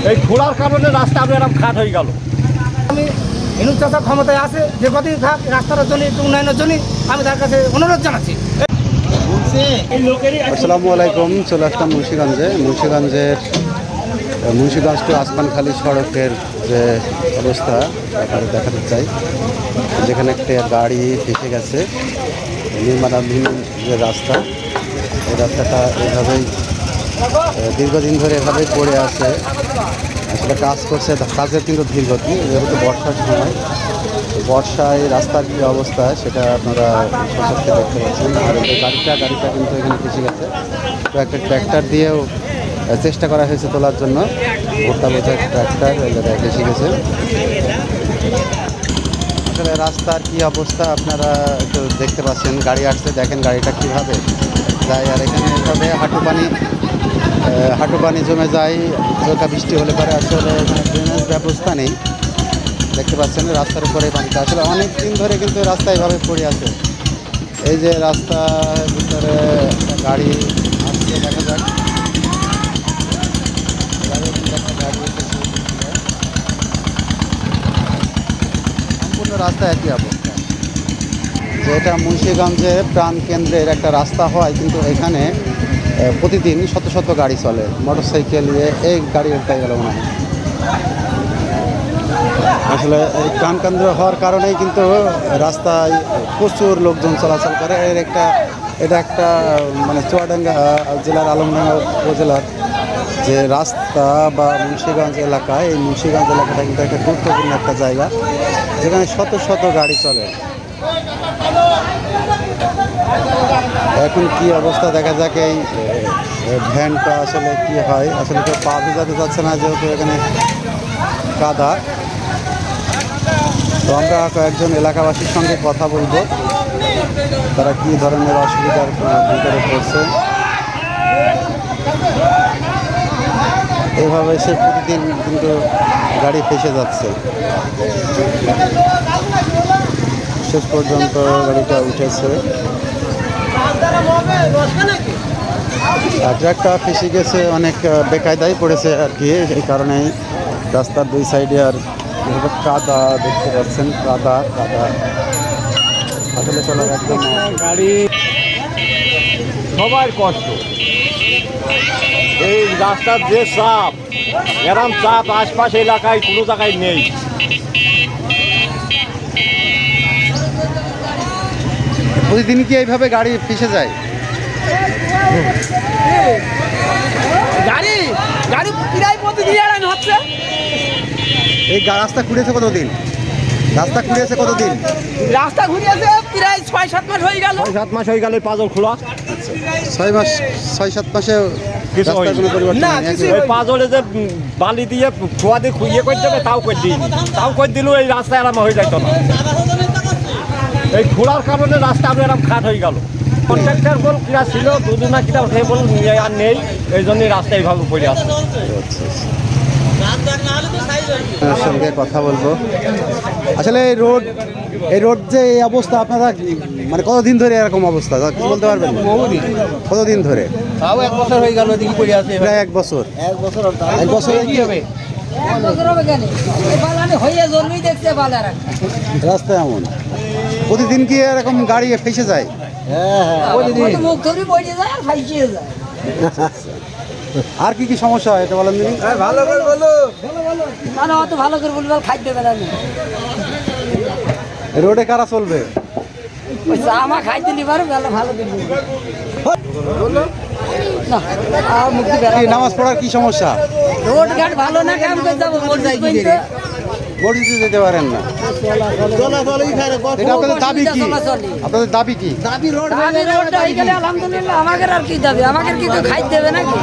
এই খোলার কারণে রাস্তা আপনার খাট হয়ে গেল। আমি হিন্দু চাষা ক্ষমতায় আছে যে কতদিন থাক রাস্তাটার জন্য একটু উন্নয়নের জন্য আমি তার কাছে অনুরোধ জানাচ্ছি। আসসালামু আলাইকুম। চলে আসলাম মুন্সিগঞ্জ টু আসমানখালী সড়কের যে অবস্থা দেখাতে চাই, যেখানে একটা গাড়ি ফেসে গেছে। নির্মাণাধীন যে রাস্তা, এই রাস্তাটা এভাবেই দীর্ঘদিন ধরে এভাবেই পড়ে আছে। আসলে কাজ করছে, কাজের কিন্তু ধীরগতি। যেহেতু বর্ষার সময়, বর্ষায় রাস্তার কী অবস্থা সেটা আপনারা সচক্ষে দেখতে পাচ্ছেন। আর এই গাড়িটা কিন্তু এখানে ফেসে গেছে। তো একটা ট্র্যাক্টর দিয়েও চেষ্টা করা হয়েছে তোলার জন্য। ভোট্টা বোঝা ট্র্যাক্টর ফেসে গেছে। আসলে রাস্তার কী অবস্থা আপনারা একটু দেখতে পাচ্ছেন। গাড়ি আসছে, দেখেন গাড়িটা কীভাবে যায়। আর এখানে এভাবে হাঁটু পানি জমে যায়। হালকা বৃষ্টি হলে পরে আসলে এখানে ড্রেনেজ ব্যবস্থা নেই। দেখতে পাচ্ছেন রাস্তার উপরে পানিটা। আসলে অনেক দিন ধরে কিন্তু রাস্তা এভাবে পড়ে আছে। এই যে রাস্তার ভিতরে গাড়ি আসছে, দেখা যাক। সম্পূর্ণ রাস্তা একই অবস্থা। যেটা মুন্সিগঞ্জের প্রাণকেন্দ্রের একটা রাস্তা হয়, কিন্তু এখানে প্রতিদিন শত শত গাড়ি চলে, মোটরসাইকেল নিয়ে। এই গাড়ি উল্টে গেল মনে হয়। আসলে এই প্রাণকেন্দ্র হওয়ার কারণেই কিন্তু রাস্তায় প্রচুর লোকজন চলাচল করে। এটা একটা মানে চুয়াডাঙ্গা জেলার আলমডাঙ্গা উপজেলার যে রাস্তা বা মুন্সিগঞ্জ এলাকা, এই মুন্সিগঞ্জ এলাকাটা কিন্তু একটা গুরুত্বপূর্ণ একটা জায়গা, যেখানে শত শত গাড়ি চলে। এখন কি অবস্থা দেখা যাক। এই ভ্যানটা আসলে কি হয়, আসলে কেউ পা ভিজাতে যাচ্ছে না, যেহেতু এখানে কাদা। তো আমরা কয়েকজন এলাকাবাসীর সঙ্গে কথা বলবো, তারা কি ধরনের অসুবিধার ভিতরে পড়ছে। এইভাবে সে প্রতিদিন কিন্তু গাড়ি ফেসে যাচ্ছে। শেষ পর্যন্ত গাড়িটা উঠেছে। ট্রাকটা ফেসে গেছে, অনেক বেকায়দায় পড়েছে আর কি। এই কারণেই রাস্তার দুই সাইডে আর কাদা দেখতে পাচ্ছেন, কাদা আসলে চলার একদম গাড়ি সবার কষ্ট। এই রাস্তার যে চাপ, এরম চাপ আশপাশ এলাকায় কোনো জায়গায় নেই। প্রতিদিন কি এইভাবে গাড়ি ফেসে যায়? গাড়ি প্রায় প্রতিদিন এরকম হচ্ছে। এই রাস্তা খুঁড়েছে কতদিন? রাস্তা ঘুরিয়েছে প্রায় 6-7 মাস হয়ে গেল। 7 মাস হয়ে গেল পাঁচল খোলা। 6-7 মাসে রাস্তার কোনো পরিবর্তন নেই। ওই পাঁচলে যে বালি দিয়ে খোয়া দিয়ে খুইয়ে করে দেবে, তাও করে দিই, তাও করে দিলেও এই রাস্তা আরাম হয়ে যাইতো না। এই খোলার কারণে রাস্তা আপনার খাট হয়ে গেল। কন্ট্রাক্টর বল কিনা ছিল, দুদিন না কিনা উঠে বল আর নেই, এই জন্যই রাস্তা এইভাবে পড়ে আসছে। সঙ্গে কথা বলবো। আসলে এই রোড যে এই অবস্থা, আপনারা মানে কতদিন ধরে এরকম অবস্থা কি বলতে পারবেন? কতদিন ধরে? তাও 1 বছর হয়ে গেল, এদিকে পড়ে আছে। প্রায় 1 বছর। 1 বছর কি হবে? রাস্তা এমন প্রতিদিন কি এরকম গাড়ি ফেসে যায়? আর কি কি সমস্যা হয় এটা বলেন দিন। ভালো করে বলো। অত ভালো করে বলবো, খাইতে দেবে না। রোডে কারা চলবে? আমার খাইতে নিবার ভালো করে নামাজ পড়ার কি সমস্যা? রোড ঘাট ভালো না, কাম করে যাবো মসজিদে যেতে পারেন না। এটা আপনাদের দাবি কি? আপনাদের দাবি কি? দাবি রোড হয়ে গেলে আলহামদুলিল্লাহ। আমাদের আর কি দাবি? আমাদের কি খাইতে দেবে নাকি?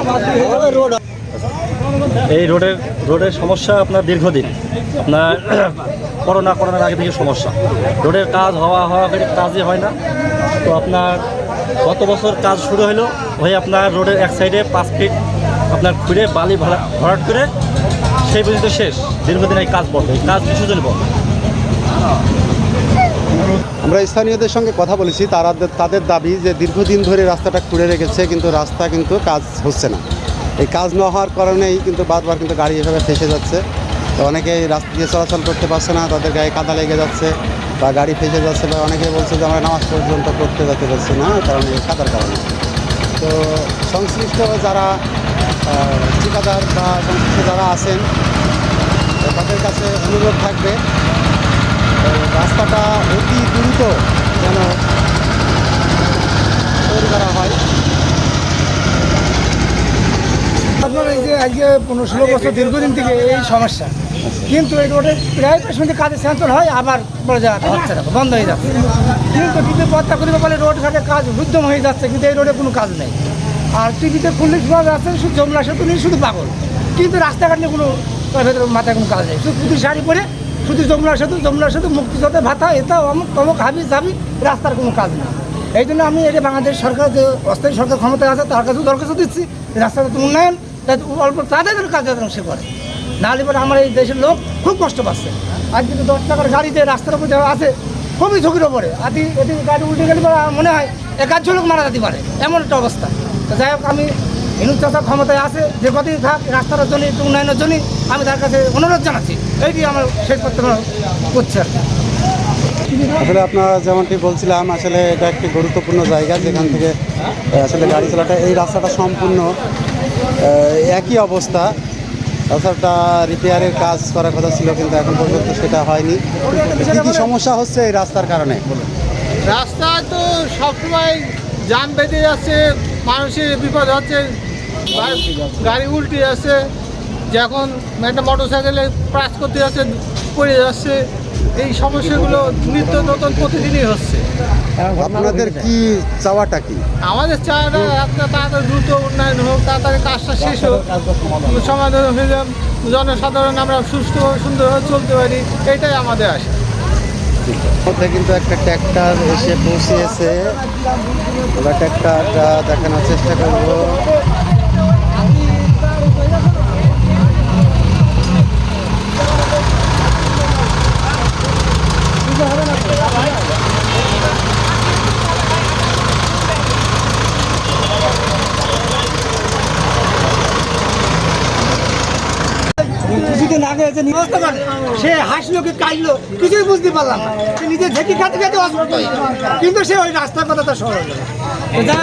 এই রোডের সমস্যা আপনার দীর্ঘদিন, আপনার করোনার আগে থেকে সমস্যা। রোডের কাজ হওয়া কাজই হয় না। তো আপনার গত বছর কাজ শুরু হয়ে আপনার রোডের এক সাইডে 5 ফিট আপনার খুঁড়ে বালি ভরাট করে সেই পর্যন্ত শেষ। দীর্ঘদিন এই কাজ বন্ধ, এই কাজ কিছুদিন বন্ধ। আমরা স্থানীয়দের সঙ্গে কথা বলেছি, তাদের দাবি যে দীর্ঘদিন ধরে রাস্তাটা খুঁড়ে রেখেছে, কিন্তু রাস্তা কাজ হচ্ছে না। এই কাজ না হওয়ার কারণেই কিন্তু বারবার কিন্তু গাড়ি এভাবে ফেসে যাচ্ছে। তো অনেকেই রাস্তা দিয়ে চলাচল করতে পারছে না, তাদের গায়ে কাদা লেগে যাচ্ছে বা গাড়ি ফেসে যাচ্ছে, বা অনেকেই বলছে যে আমরা নামাজ পর্যন্ত পড়তে যেতে পারছি না, কারণ এই কাদার কারণে। তো সংশ্লিষ্ট যারা ঠিকাদার বা সংশ্লিষ্ট যারা আছেন তাদের কাছে অনুরোধ থাকবে রাস্তাটা অতি দ্রুত যেন তৈরি করা হয়। আপনার এই যে আজকে 15-16 বছর দীর্ঘদিন থেকে এই সমস্যা, কিন্তু এই রোডে প্রায় শুনতে কাজে স্যাংশন হয়, আবার বড় জায়গাটা হচ্ছে না, বন্ধ হয়ে যাচ্ছে। কিন্তু টিভি পর্দা করিবে বলে রোড ঘাটে কাজ উদ্যম হয়ে যাচ্ছে, কিন্তু এই রোডে কোনো কাজ নেই। আর টিভিতে খুললে শোনা যাচ্ছে শুধু যমুনা সেতু নিয়ে শুধু পাগল, কিন্তু রাস্তাঘাট নিয়ে কোনো তার ভেতরে মাথায় কোনো কাজ নেই। শুধু পুঁথির শাড়ি পরে শুধু যমুনা সেতু মুক্তিযোদ্ধা ভাতা, এটা অমুক তমুক হাবি যাবি, রাস্তার কোনো কাজ নেই। এই জন্য আমি এটা বাংলাদেশ সরকার যে অস্থায়ী সরকার ক্ষমতায় আছে তার কাছেও দরখাস্ত দিচ্ছি, রাস্তাটা উন্নয়ন অল্প তাদের কাজ যেন সে করে, নাহলে পরে আমার এই দেশের লোক খুব কষ্ট পাচ্ছে। আজ কিন্তু 10 টাকার গাড়িতে রাস্তার উপর যাওয়া আছে খুবই ঝুঁকির ওপরে, এটি গাড়ি উল্টে গেলে মনে হয় 1-2 লোক মারা যেতে পারে, এমন একটা অবস্থা। তো যাই হোক, আমি ইনুস চাচা ক্ষমতায় আছে যে কতই থাক, রাস্তার জন্য একটু উন্নয়নের জন্য আমি তার কাছে অনুরোধ জানাচ্ছি, এইটি আমার শেষ করতে করছে আর কি। আসলে আপনারা যেমনটি বলছিলাম, আসলে এটা একটি গুরুত্বপূর্ণ জায়গা যেখান থেকে আসলে গাড়ি চলাটা, এই রাস্তাটা সম্পূর্ণ একই অবস্থা। রাস্তাটা রিপেয়ারের কাজ করার কথা ছিল, কিন্তু এখন পর্যন্ত সেটা হয়নি। কী কী সমস্যা হচ্ছে এই রাস্তার কারণে? রাস্তায় তো সবসময় জ্যাম বেঁধে যাচ্ছে, মানুষের বিপদ হচ্ছে, গাড়ি উল্টে যাচ্ছে, যখন একটা মোটর সাইকেলে ক্রাশ করতে যাচ্ছে পড়ে যাচ্ছে, এই সমস্যাগুলো নিত্য নতুন প্রতিদিনই হচ্ছে। আপনাদের কি চাওয়াটা কি? আমাদের চাওয়াটা রাস্তা তাড়াতাড়ি দ্রুত উন্নয়ন হোক, তাড়াতাড়ি কাজটা শেষ হোক, সমাধান হয়ে যান, জনসাধারণ আমরা সুষ্ঠুভাবে সুন্দরভাবে চলতে পারি, এটাই আমাদের আশা। মধ্যে কিন্তু একটা ট্র্যাক্টর এসে পৌঁছেছে, আমরা ট্র্যাক্টরটা দেখানোর চেষ্টা করব। কিছুদিন আগে যে নিবস্ত করে সে হাসলো কি কাঁদলো কিছুই বুঝতে পারলাম না, সে নিজে ঝেঁকি খাতে খাতে অসুস্থ হয়ে গেল, কিন্তু সে ওই রাস্তার কথা তার স্মরণ হলো না।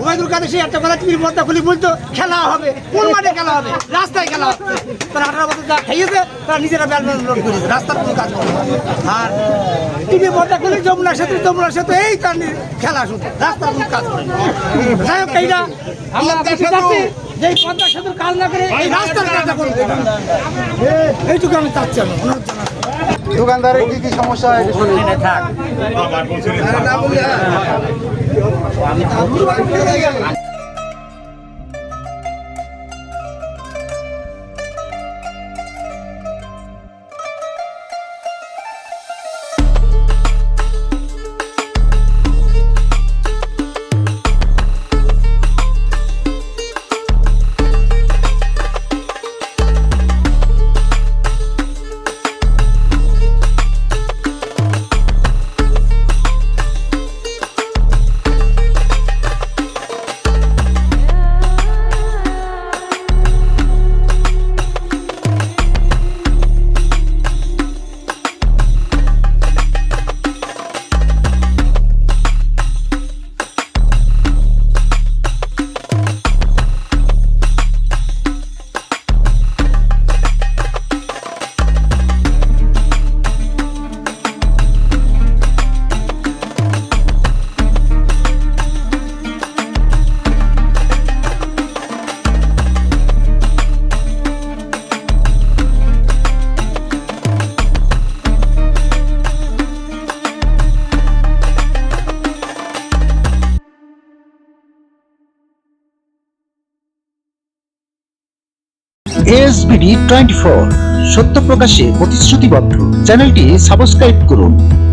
ওবায়দুল কাদের সে একটা কথা টিভির পর্দা খুলে বলতো খেলা হবে, কোন মাঠে খেলা হবে, রাস্তায় খেলা হচ্ছে। তারা 18 বছর যা খাইয়েছে তারা নিজেরা ব্যালমেন লোড করেছে, রাস্তার কোনো কাজ করে। আর টিভির পর্দা খুলে যমুনা সেতু এই তার খেলা, শুধু রাস্তার কোনো কাজ করে। যাই হোক, এইটা আমরা বেশি যাচ্ছি যে এই পদ্মা সেতুর কাজ না করে এই রাস্তার কাজটা করবে, এইটুকু আমি চাচ্ছি। আমি অনুরোধ জানাচ্ছি দোকানদারের কি কি সমস্যা হয় এটা শুনি। ASBD 24 সত্য প্রকাশে প্রতিশ্রুতিবদ্ধ। চ্যানেলটি সাবস্ক্রাইব করুন।